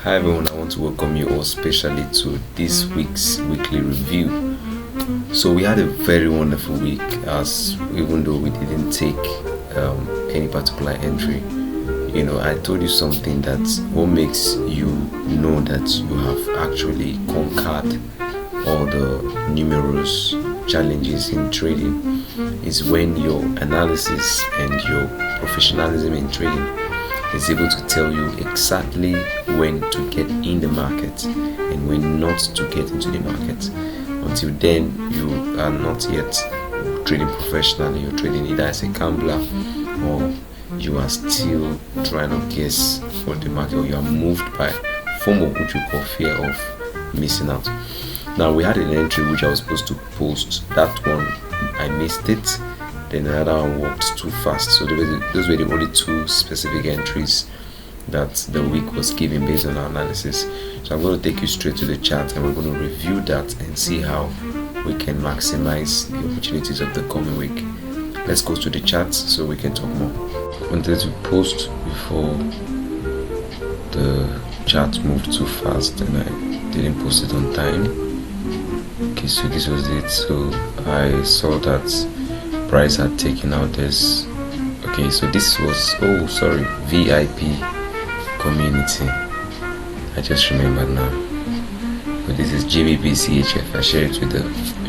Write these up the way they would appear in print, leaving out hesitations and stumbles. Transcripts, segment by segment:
Hi everyone, I want to welcome you all specially to this week's weekly review. So we had a very wonderful week, as even though we didn't take any particular entry. I told you something that what makes you know that you have actually conquered all the numerous challenges in trading is when your analysis and your professionalism in trading is able to tell you exactly when to get in the market and when not to get into the market. Until then, you are not yet trading professionally. You're trading either as a gambler or you are still trying to guess for the market, or you are moved by FOMO, which we call fear of missing out. Now, we had an entry which I was supposed to post. That one, I missed it. Then another one worked too fast. So those were the only two specific entries that the week was giving based on our analysis. So I'm going to take you straight to the chart and we're going to review that and see how we can maximize the opportunities of the coming week. Let's go to the chart so we can talk more. I wanted to post before the chart moved too fast and I didn't post it on time. Okay, so this was it. So I saw that price had taken out this. Okay, so this was VIP community. I just remembered now. But this is GBP CHF. I share it with the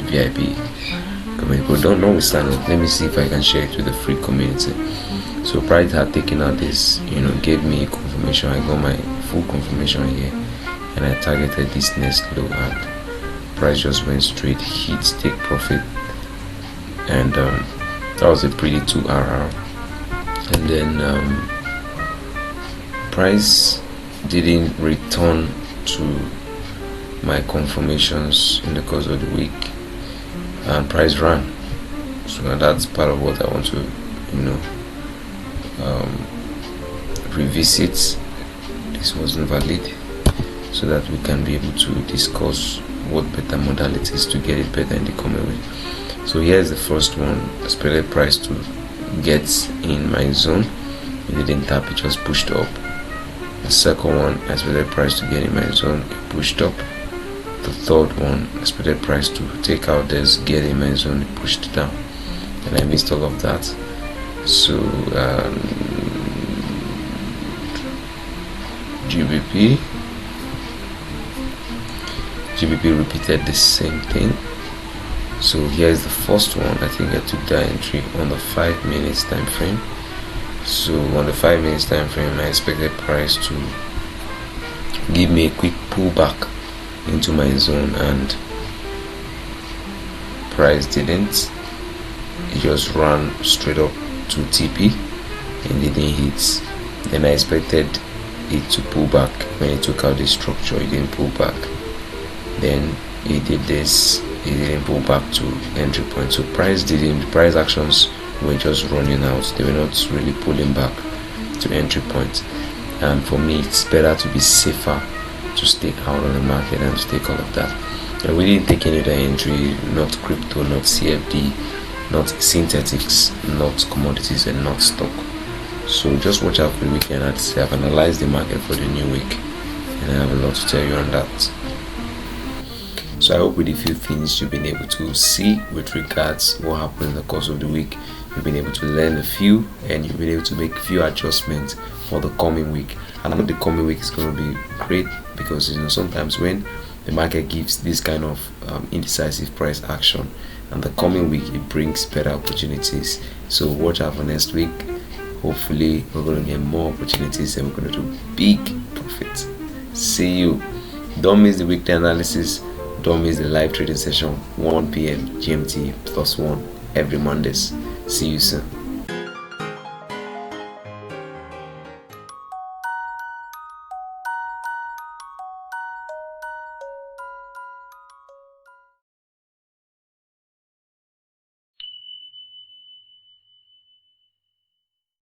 VIP community. But don't stand it. Let me see if I can share it with the free community. So price had taken out this, gave me confirmation. I got my full confirmation here, and I targeted this next low, and price just went straight, hit take profit, and that was a pretty 2RR. And then price didn't return to my confirmations in the course of the week, and price ran. So that's part of what I want to revisit. This wasn't valid, so that we can be able to discuss what better modalities to get it better in the coming week. So here's the first one. Expected price to get in my zone. It didn't tap, it just pushed up. The second one, expected price to get in my zone, it pushed up. The third one, expected price to take out this, get in my zone, it pushed down. And I missed all of that. So GBP repeated the same thing. So here's the first one. I think I took that entry on the 5 minutes time frame. So on the 5 minutes time frame, I expected price to give me a quick pullback into my zone, and price didn't. It just ran straight up to TP and didn't hit. Then I expected it to pull back. When it took out the structure, it didn't pull back. Then it did this, it didn't pull back to entry point. So price actions were just running out. They were not really pulling back to entry point. And for me, it's better to be safer, to stay out of the market and to take all of that. And we didn't take any other entry, not crypto, not CFD, not synthetics, not commodities, and not stock. So just watch out for the weekend. I've analyzed the market for the new week, and I have a lot to tell you on that. So I hope with a few things you've been able to see with regards what happened in the course of the week. You've been able to learn a few, and you've been able to make a few adjustments for the coming week. And I know the coming week is going to be great, because sometimes when the market gives this kind of indecisive price action, and the coming week it brings better opportunities. So watch out for next week. Hopefully we're going to get more opportunities and we're going to do big profits. See you. Don't miss the weekly analysis. Don't miss the live trading session, 1 p.m. GMT +1 every Mondays. See you soon.